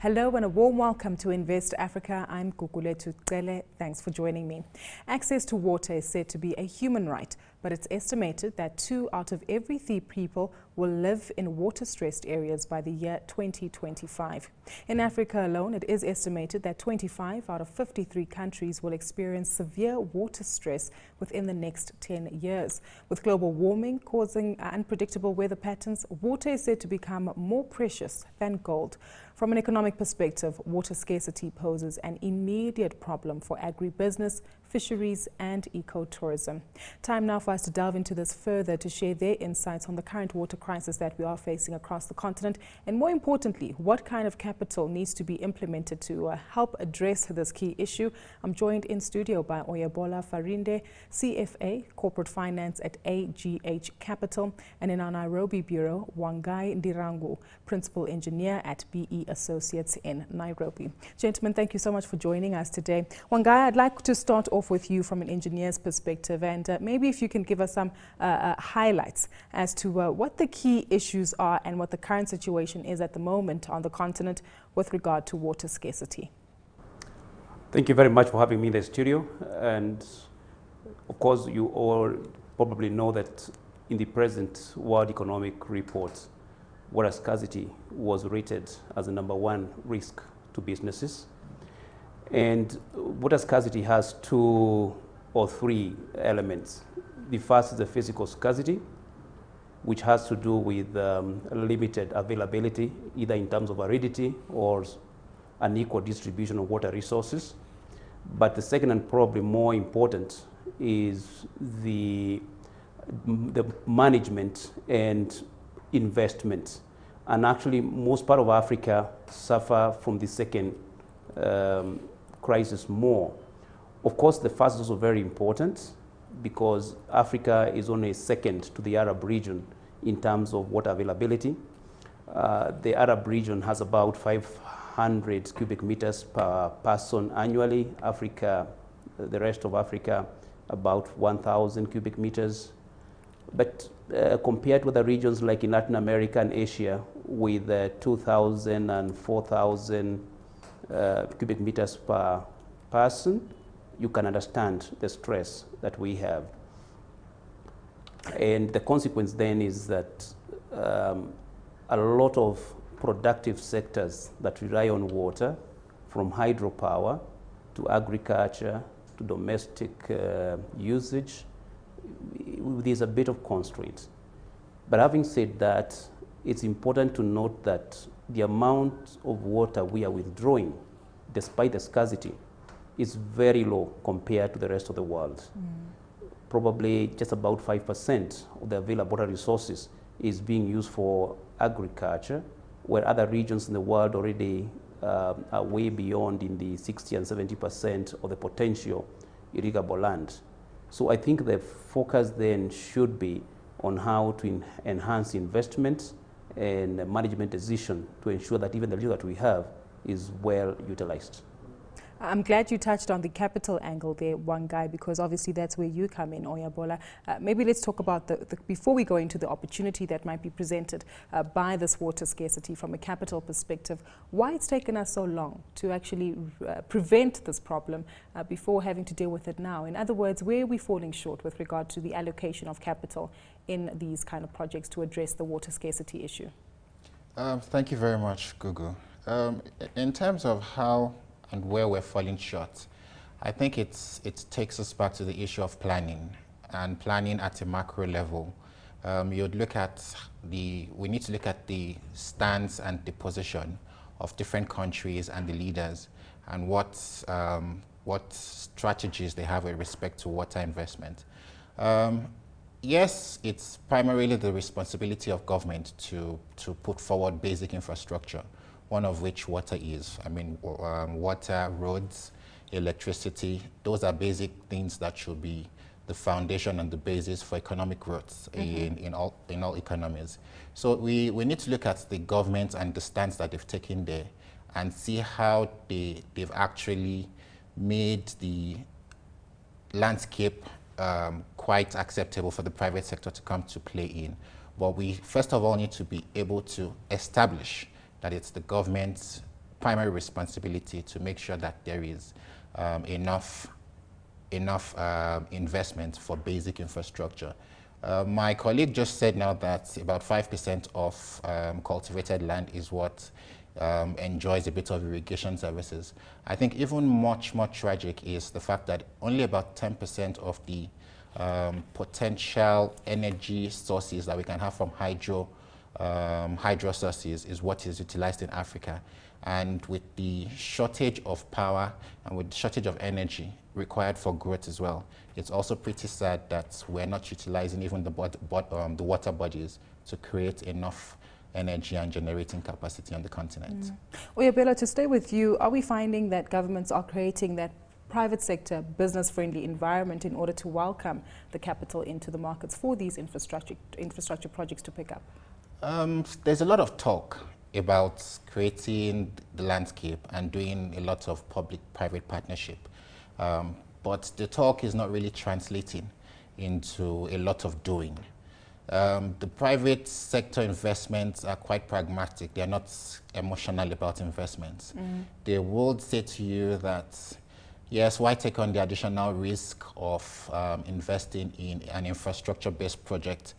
Hello and a warm welcome to Invest Africa. I'm Kukuletu Tsele. Thanks for joining me. Access to water is said to be a human right, but it's estimated that 2 out of every 3 people will live in water-stressed areas by the year 2025. In Africa alone, it is estimated that 25 out of 53 countries will experience severe water stress within the next 10 years. With global warming causing unpredictable weather patterns, water is said to become more precious than gold. From an economic perspective, water scarcity poses an immediate problem for agribusiness, fisheries and ecotourism. Time now for us to delve into this further to share their insights on the current water crisis that we are facing across the continent, and more importantly, what kind of capital needs to be implemented to help address this key issue. I'm joined in studio by Oyebola Farinde, CFA, Corporate Finance at AGH Capital, and in our Nairobi Bureau, Wangai Ndirangu, Principal Engineer at BE Associates in Nairobi. Gentlemen, thank you so much for joining us today. Wangai, I'd like to start off with you from an engineer's perspective, and maybe if you can give us some highlights as to what the key issues are and what the current situation is at the moment on the continent with regard to water scarcity. Thank you very much for having me in the studio. And of course, you all probably know that in the present World Economic Report, water scarcity was rated as the #1 risk to businesses. And water scarcity has 2 or 3 elements. The first is the physical scarcity, which has to do with limited availability, either in terms of aridity or unequal distribution of water resources. But the second and probably more important is the management and investment. And actually, most part of Africa suffer from the second crisis more. Of course, the first is also very important because Africa is only second to the Arab region in terms of water availability. The Arab region has about 500 cubic meters per person annually. The rest of Africa, about 1,000 cubic meters. But compared with the regions like in Latin America and Asia, with 2,000 and 4,000 cubic meters per person, you can understand the stress that we have. And the consequence then is that a lot of productive sectors that rely on water, from hydropower to agriculture to domestic usage, there's a bit of constraint. But having said that, it's important to note that the amount of water we are withdrawing, despite the scarcity, is very low compared to the rest of the world. Probably just about 5% of the available water resources is being used for agriculture, where other regions in the world already are way beyond in the 60 and 70% of the potential irrigable land. So I think the focus then should be on how to enhance investment and management decision to ensure that even the little that we have is well utilized. I'm glad you touched on the capital angle there, Wangai, because obviously that's where you come in, Oyebola. Maybe let's talk about before we go into the opportunity that might be presented by this water scarcity from a capital perspective, why it's taken us so long to actually prevent this problem before having to deal with it now. In other words, where are we falling short with regard to the allocation of capital in these kind of projects to address the water scarcity issue? Thank you very much, Gugu. In terms of how and where we're falling short, I think it takes us back to the issue of planning, and planning at a macro level. We need to look at the stance and the position of different countries and the leaders, and what strategies they have with respect to water investment. Yes, it's primarily the responsibility of government to put forward basic infrastructure, one of which water is. I mean, water, roads, electricity, those are basic things that should be the foundation and the basis for economic growth in all economies. So we need to look at the government and the stance that they've taken there and see how they've actually made the landscape quite acceptable for the private sector to come to play in. But we first of all need to be able to establish that it's the government's primary responsibility to make sure that there is enough investment for basic infrastructure. My colleague just said now that about 5% of cultivated land is what enjoys a bit of irrigation services. I think even much more tragic is the fact that only about 10% of the potential energy sources that we can have from hydro sources is what is utilized in Africa. And with the shortage of power and with the shortage of energy required for growth as well, it's also pretty sad that we're not utilizing even the water bodies to create enough energy and generating capacity on the continent. Oyabelo, to stay with you, are we finding that governments are creating that private sector business-friendly environment in order to welcome the capital into the markets for these infrastructure projects to pick up? There's a lot of talk about creating the landscape and doing a lot of public-private partnership. But the talk is not really translating into a lot of doing. The private sector investments are quite pragmatic. They're not emotional about investments. They would say to you that, yes, why take on the additional risk of investing in an infrastructure-based project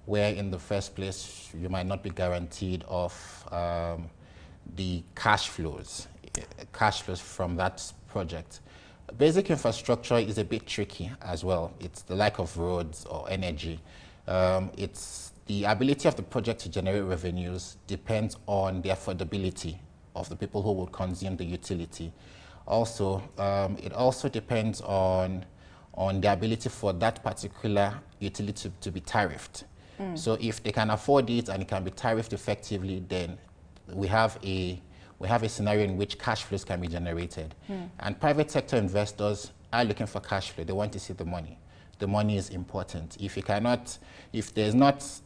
where in the first place you might not be guaranteed of the cash flows from that project. Basic infrastructure is a bit tricky as well. It's the lack of roads or energy. It's the ability of the project to generate revenues depends on the affordability of the people who would consume the utility. Also, it also depends on the ability for that particular utility to be tariffed. So if they can afford it and it can be tariffed effectively, then we have a scenario in which cash flows can be generated. And private sector investors are looking for cash flow. They want to see the money. The money is important. If there's not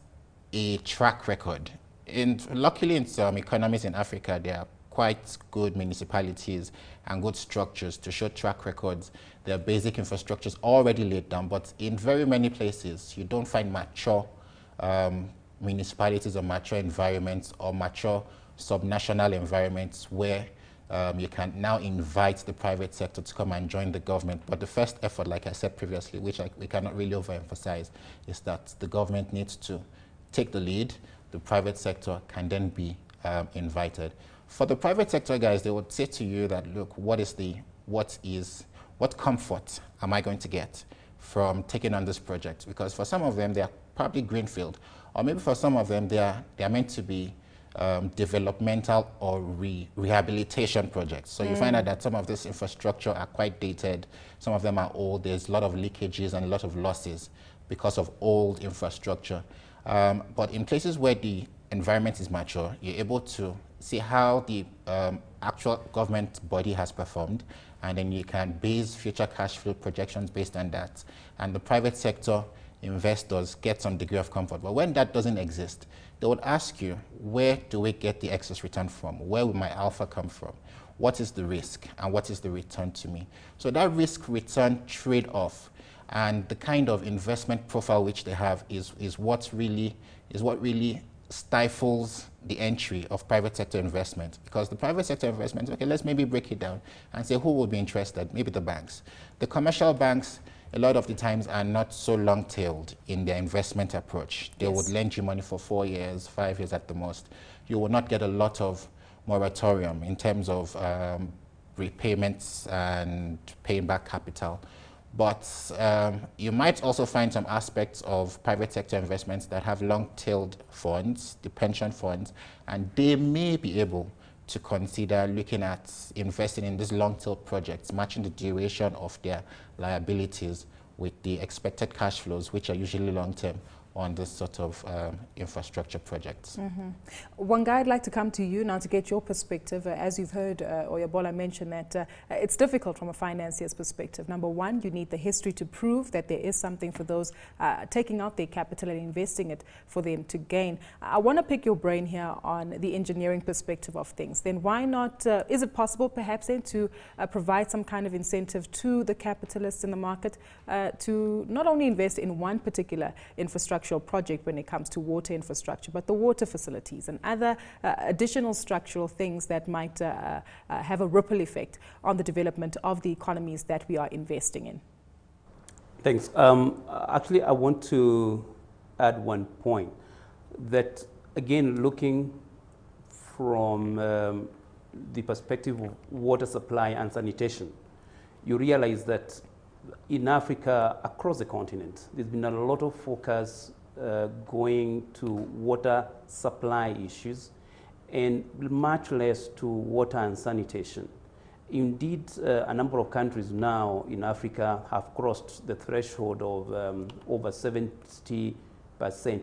a track record, and luckily in some economies in Africa, there are quite good municipalities and good structures to show track records. There are basic infrastructures already laid down, but in very many places, you don't find mature municipalities or mature environments or mature subnational environments where you can now invite the private sector to come and join the government. But the first effort, like I said previously, which we cannot really overemphasize, is that the government needs to take the lead. The private sector can then be invited. For the private sector guys, they would say to you that, look, what comfort am I going to get from taking on this project? Because for some of them, they are probably greenfield, or maybe for some of them, they are meant to be developmental or rehabilitation projects. So you find out that some of this infrastructure are quite dated, some of them are old, there's a lot of leakages and a lot of losses because of old infrastructure. But in places where the environment is mature, you're able to see how the actual government body has performed, and then you can base future cash flow projections based on that. And the private sector investors get some degree of comfort. But when that doesn't exist, they would ask you, where do we get the excess return from? Where will my alpha come from? What is the risk and what is the return to me? So that risk-return trade-off and the kind of investment profile which they have is what really stifles the entry of private sector investment. Because the private sector investment, okay, let's maybe break it down and say who would be interested? Maybe the banks. The commercial banks, a lot of the times, are not so long-tailed in their investment approach. They would lend you money for 4 years, 5 years at the most. You will not get a lot of moratorium in terms of repayments and paying back capital. But you might also find some aspects of private sector investments that have long-tailed funds, the pension funds, and they may be able to consider looking at investing in these long-tail projects, matching the duration of their liabilities with the expected cash flows, which are usually long-term on this sort of infrastructure projects. One guy, I'd like to come to you now to get your perspective. As you've heard Oyebola mention that it's difficult from a financier's perspective. Number one, you need the history to prove that there is something for those taking out their capital and investing it for them to gain. I want to pick your brain here on the engineering perspective of things. Then why not, is it possible perhaps then to provide some kind of incentive to the capitalists in the market to not only invest in one particular infrastructure structural project when it comes to water infrastructure, but the water facilities and other additional structural things that might have a ripple effect on the development of the economies that we are investing in. Thanks. Actually, I want to add one point that, again, looking from the perspective of water supply and sanitation, you realize that in Africa, across the continent, there's been a lot of focus going to water supply issues and much less to water and sanitation. Indeed, a number of countries now in Africa have crossed the threshold of over 70%,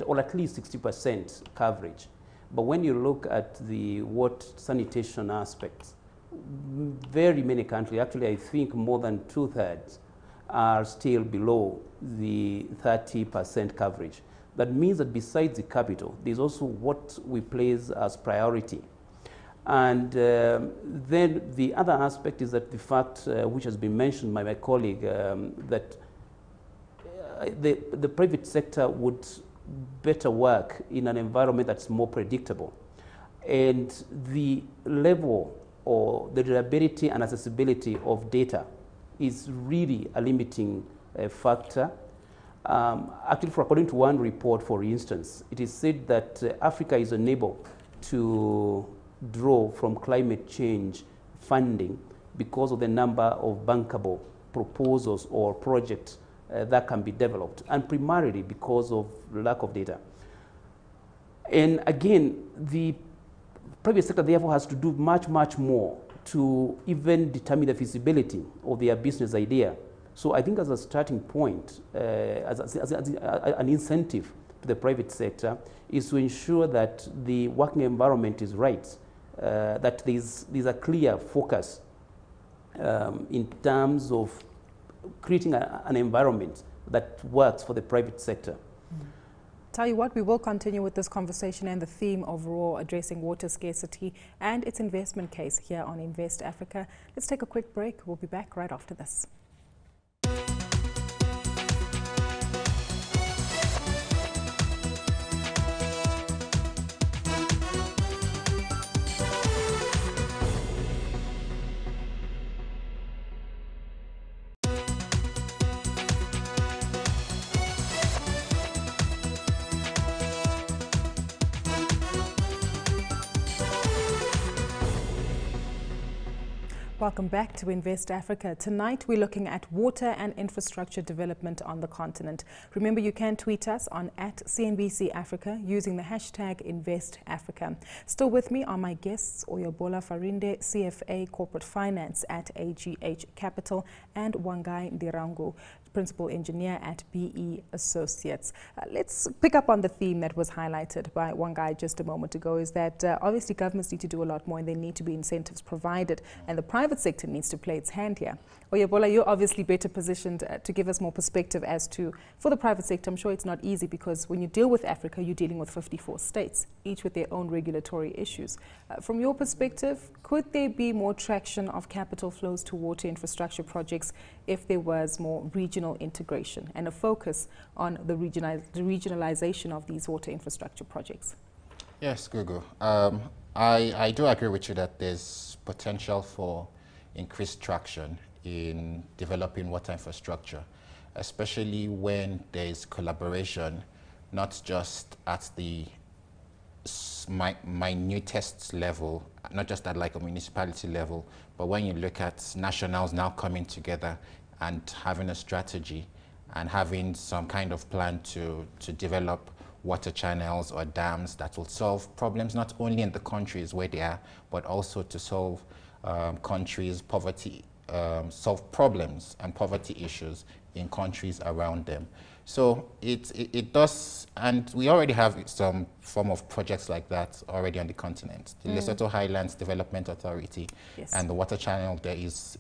or at least 60% coverage. But when you look at the water sanitation aspects, very many countries, actually I think more than 2/3, are still below the 30% coverage. That means that besides the capital, there's also what we place as priority. And then the other aspect is that the fact, which has been mentioned by my colleague, that the private sector would better work in an environment that's more predictable. And the level or the reliability and accessibility of data is really a limiting factor. Actually, according to one report, for instance, it is said that Africa is unable to draw from climate change funding because of the number of bankable proposals or projects that can be developed, and primarily because of lack of data. And again, the private sector therefore has to do much, much more to even determine the feasibility of their business idea. So I think as a starting point, as an incentive to the private sector, is to ensure that the working environment is right, that there's a clear focus in terms of creating an environment that works for the private sector. Tell you what, we will continue with this conversation and the theme overall addressing water scarcity and its investment case here on Invest Africa. Let's take a quick break. We'll be back right after this. Welcome back to Invest Africa. Tonight we're looking at water and infrastructure development on the continent. Remember, you can tweet us on @CNBC Africa using the hashtag #InvestAfrica. Still with me are my guests, Oyebola Farinde, CFA Corporate Finance at AGH Capital, and Wangai Ndirangu, Principal Engineer at BE Associates. Let's pick up on the theme that was highlighted by Wangai just a moment ago, is that obviously governments need to do a lot more and there need to be incentives provided, and the private sector needs to play its hand here. Oyebola, you're obviously better positioned to give us more perspective as to, for the private sector, I'm sure it's not easy because when you deal with Africa, you're dealing with 54 states, each with their own regulatory issues. From your perspective, could there be more traction of capital flows to water infrastructure projects if there was more regional integration and a focus on the regionalization of these water infrastructure projects? Yes, Gugu. I do agree with you that there's potential for increased traction in developing water infrastructure, especially when there is collaboration, not just at the minutest level, not just at like a municipality level, but when you look at nationals now coming together and having a strategy and having some kind of plan to develop water channels or dams that will solve problems not only in the countries where they are, but also to solve countries' poverty, solve problems and poverty issues in countries around them. So it does, and we already have some form of projects like that already on the continent. The Lesotho Highlands Development Authority, yes, and the water channel there is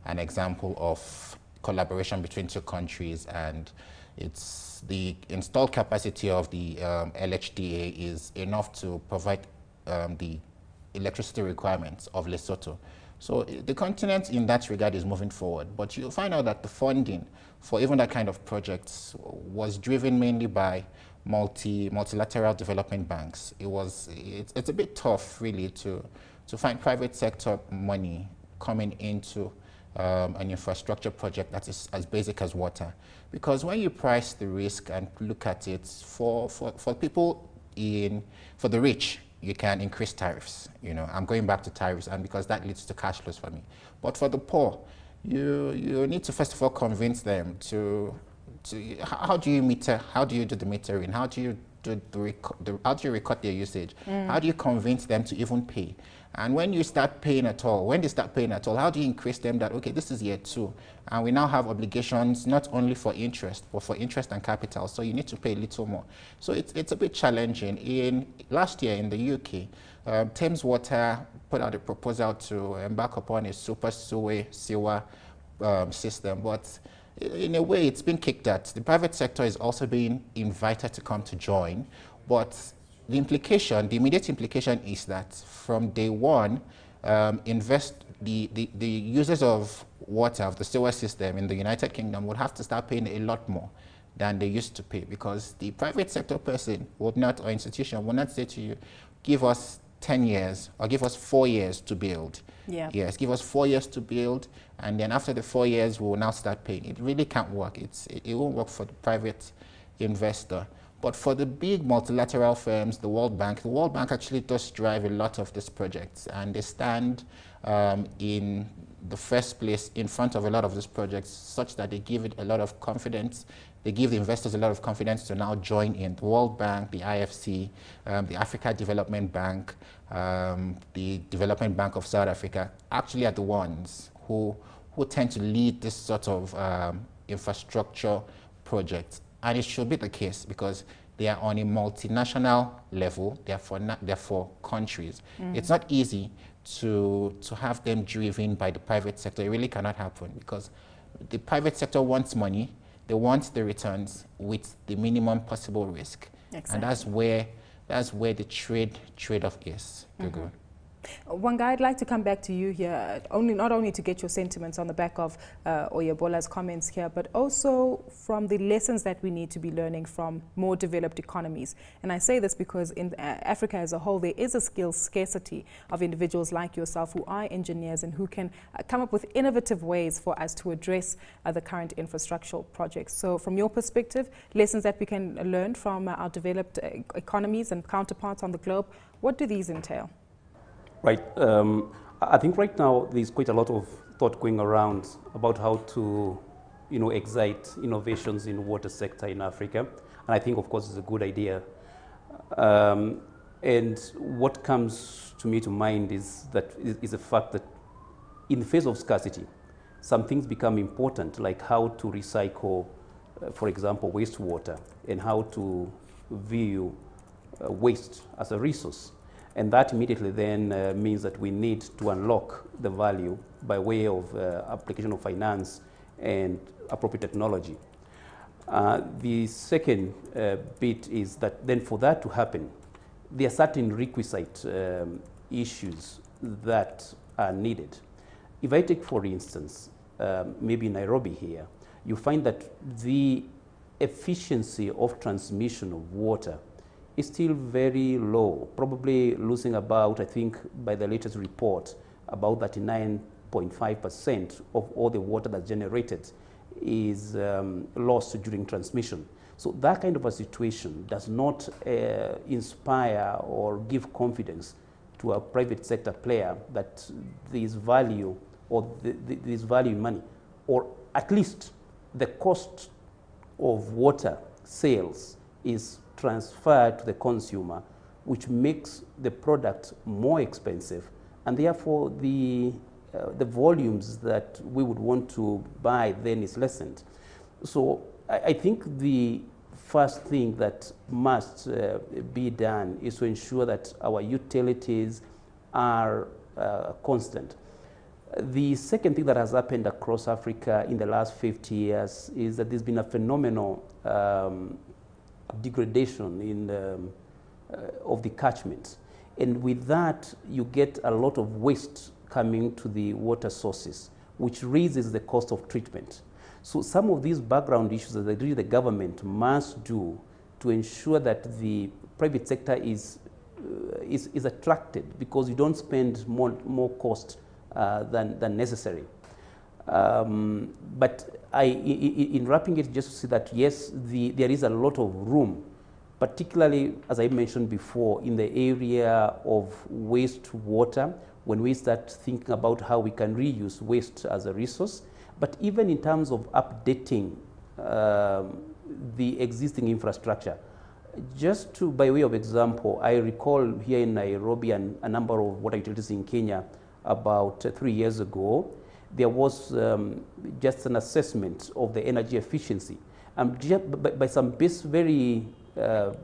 an example of collaboration between two countries, and it's the installed capacity of the LHDA is enough to provide the electricity requirements of Lesotho. So the continent in that regard is moving forward, but you'll find out that the funding for even that kind of projects was driven mainly by multilateral development banks. It's a bit tough really to find private sector money coming into an infrastructure project that is as basic as water. Because when you price the risk and look at it, for people for the rich, you can increase tariffs. You know, I'm going back to tariffs, and because that leads to cash flows for me. But for the poor, you need to first of all convince them how do you meter? How do you do the metering? How do you how do you record their usage? How do you convince them to even pay? And when you start paying at all, when they start paying at all, how do you increase them that, okay, this is year 2, and we now have obligations not only for interest, but for interest and capital, so you need to pay a little more. So it's a bit challenging. Last year in the UK, Thames Water put out a proposal to embark upon a super sewer system, but in a way it's been kicked at. The private sector is also being invited to come to join, but the immediate implication is that from day one, the users of water, of the sewer system in the United Kingdom would have to start paying a lot more than they used to pay, because the private sector person would not, or institution would not say to you, give us 10 years or give us 4 years to build. Yeah. Yes, give us 4 years to build, and then after the 4 years, we will now start paying. It really can't work. It won't work for the private investor. But for the big multilateral firms, the World Bank actually does drive a lot of these projects, and they stand in the first place in front of a lot of these projects, such that they give it a lot of confidence. They give the investors a lot of confidence to now join in. The World Bank, the IFC, the Africa Development Bank, the Development Bank of South Africa, actually are the ones who tend to lead this sort of infrastructure projects. And it should be the case, because they are on a multinational level, they're for countries. It's not easy to have them driven by the private sector. It really cannot happen, because the private sector wants money, they want the returns with the minimum possible risk. Exactly. And that's where the trade-off is. Wanga, I'd like to come back to you here, not only to get your sentiments on the back of Oyebola's comments here, but also from the lessons that we need to be learning from more developed economies. And I say this because in Africa as a whole, there is a skill scarcity of individuals like yourself who are engineers and who can come up with innovative ways for us to address the current infrastructural projects. So from your perspective, lessons that we can learn from our developed economies and counterparts on the globe, what do these entail? Right. I think right now there's quite a lot of thought going around about how to, excite innovations in water sector in Africa. And I think, of course, it's a good idea. And what comes to me to mind is the fact that in the face of scarcity, some things become important, like how to recycle, for example, wastewater, and how to view waste as a resource. And that immediately then means that we need to unlock the value by way of application of finance and appropriate technology. The second bit is that then for that to happen, there are certain requisite issues that are needed. If I take, for instance, maybe Nairobi here, you find that the efficiency of transmission of water is still very low, probably losing about, I think, by the latest report, about 39.5% of all the water that's generated is lost during transmission. So that kind of a situation does not inspire or give confidence to a private sector player that there is value, or there is value in money, or at least the cost of water sales is transferred to the consumer, which makes the product more expensive, and therefore the volumes that we would want to buy then is lessened. So I think the first thing that must be done is to ensure that our utilities are constant. The second thing that has happened across Africa in the last 50 years is that there's been a phenomenal degradation of the catchments. And with that, you get a lot of waste coming to the water sources, which raises the cost of treatment. So some of these background issues that really the government must do to ensure that the private sector is attracted, because you don't spend more cost than necessary. But in wrapping it, just to see that yes, there is a lot of room, particularly as I mentioned before, in the area of wastewater, when we start thinking about how we can reuse waste as a resource, but even in terms of updating the existing infrastructure. Just by way of example, I recall here in Nairobi and a number of water utilities in Kenya about 3 years ago, there was just an assessment of the energy efficiency. By some very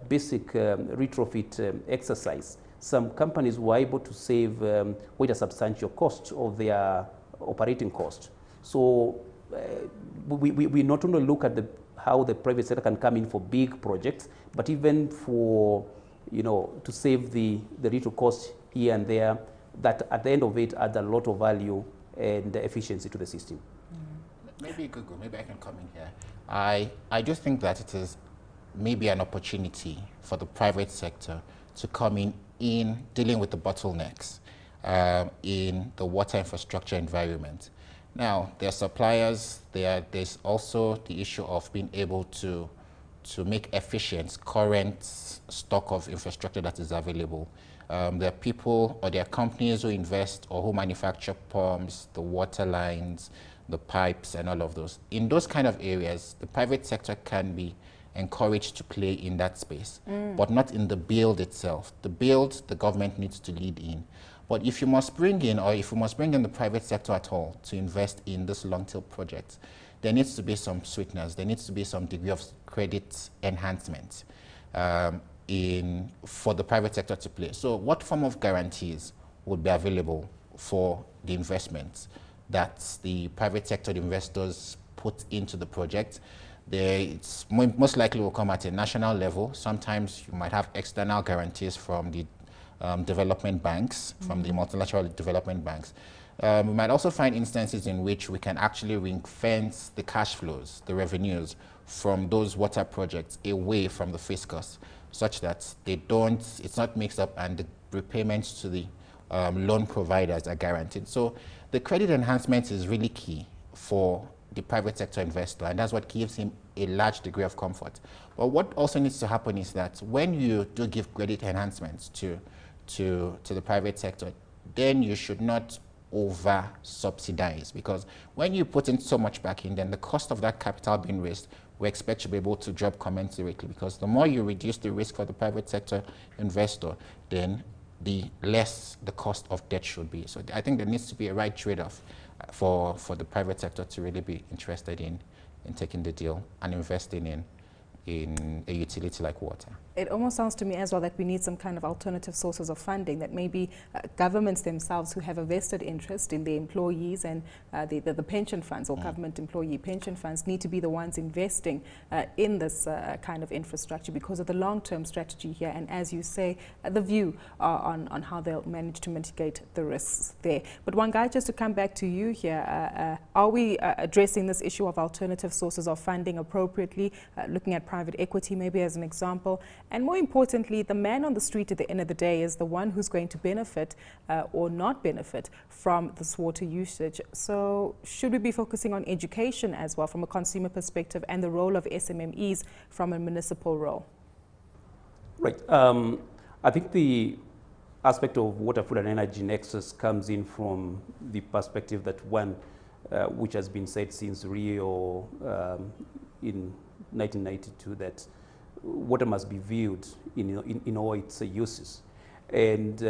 basic retrofit exercise, some companies were able to save quite a substantial cost of their operating cost. So we not only look at how the private sector can come in for big projects, but even for, to save the little cost here and there, that at the end of it adds a lot of value and efficiency to the system. Maybe Google, maybe I can come in here. I do think that it is maybe an opportunity for the private sector to come in dealing with the bottlenecks in the water infrastructure environment. Now, there are suppliers, there's also the issue of being able to make efficient current stock of infrastructure that is available. There are people or there are companies who invest or who manufacture pumps, the water lines, the pipes, and all of those. In those kind of areas, the private sector can be encouraged to play in that space, but not in the build itself. The build, the government needs to lead in. But if you must bring in, or if you must bring in the private sector at all to invest in this long-tail projects, there needs to be some sweeteners. There needs to be some degree of credit enhancement for the private sector to play. So what form of guarantees would be available for the investments that the private sector investors put into the project? It's most likely will come at a national level. Sometimes you might have external guarantees from the development banks, from the multilateral development banks. We might also find instances in which we can actually ring-fence the cash flows, the revenues from those water projects away from the fiscus, such that it's not mixed up and the repayments to the loan providers are guaranteed. So the credit enhancement is really key for the private sector investor, and that's what gives him a large degree of comfort. But what also needs to happen is that when you do give credit enhancements to the private sector, then you should not over subsidize, because when you put in so much back in, then the cost of that capital being raised, we expect to be able to drop commensurately, because the more you reduce the risk for the private sector investor, then the less the cost of debt should be. So I think there needs to be a right trade-off for the private sector to really be interested in taking the deal and investing in a utility like water. It almost sounds to me as well that we need some kind of alternative sources of funding, that maybe governments themselves who have a vested interest in their employees and the pension funds or government employee pension funds need to be the ones investing in this kind of infrastructure because of the long-term strategy here, and as you say, the view on how they'll manage to mitigate the risks there. But Wangai, just to come back to you here, are we addressing this issue of alternative sources of funding appropriately, looking at private equity maybe as an example? And more importantly, the man on the street at the end of the day is the one who's going to benefit or not benefit from this water usage. So should we be focusing on education as well from a consumer perspective, and the role of SMMEs from a municipal role? Right. I think the aspect of water, food and energy nexus comes in from the perspective that one, which has been said since Rio in 1992, that water must be viewed in all its uses. And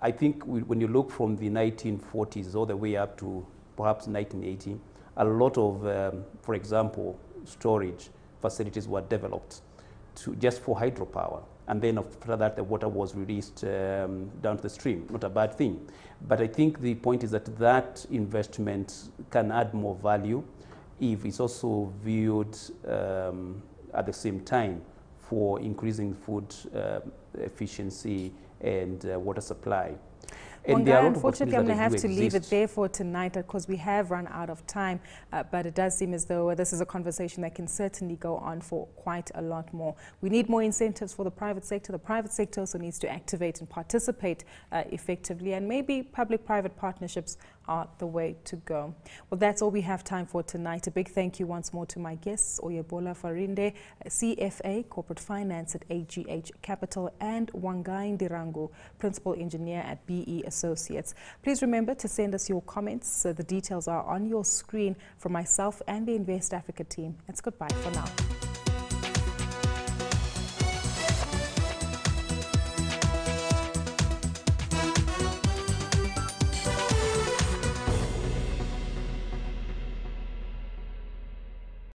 I think when you look from the 1940s all the way up to perhaps 1980, a lot of, for example, storage facilities were developed just for hydropower. And then after that, the water was released down to the stream. Not a bad thing. But I think the point is that that investment can add more value if it's also viewed at the same time for increasing food efficiency and water supply. And there are a lot of unfortunately, I'm going to have to leave it exist. there for tonight because we have run out of time. But it does seem as though this is a conversation that can certainly go on for quite a lot more. We need more incentives for the private sector. The private sector also needs to activate and participate effectively. And maybe public-private partnerships are the way to go. Well, that's all we have time for tonight. A big thank you once more to my guests, Oyebola Farinde, CFA, Corporate Finance at AGH Capital, and Wangai Ndirangu, Principal Engineer at BE Associates. Please remember to send us your comments. The details are on your screen from myself and the Invest Africa team. It's goodbye for now.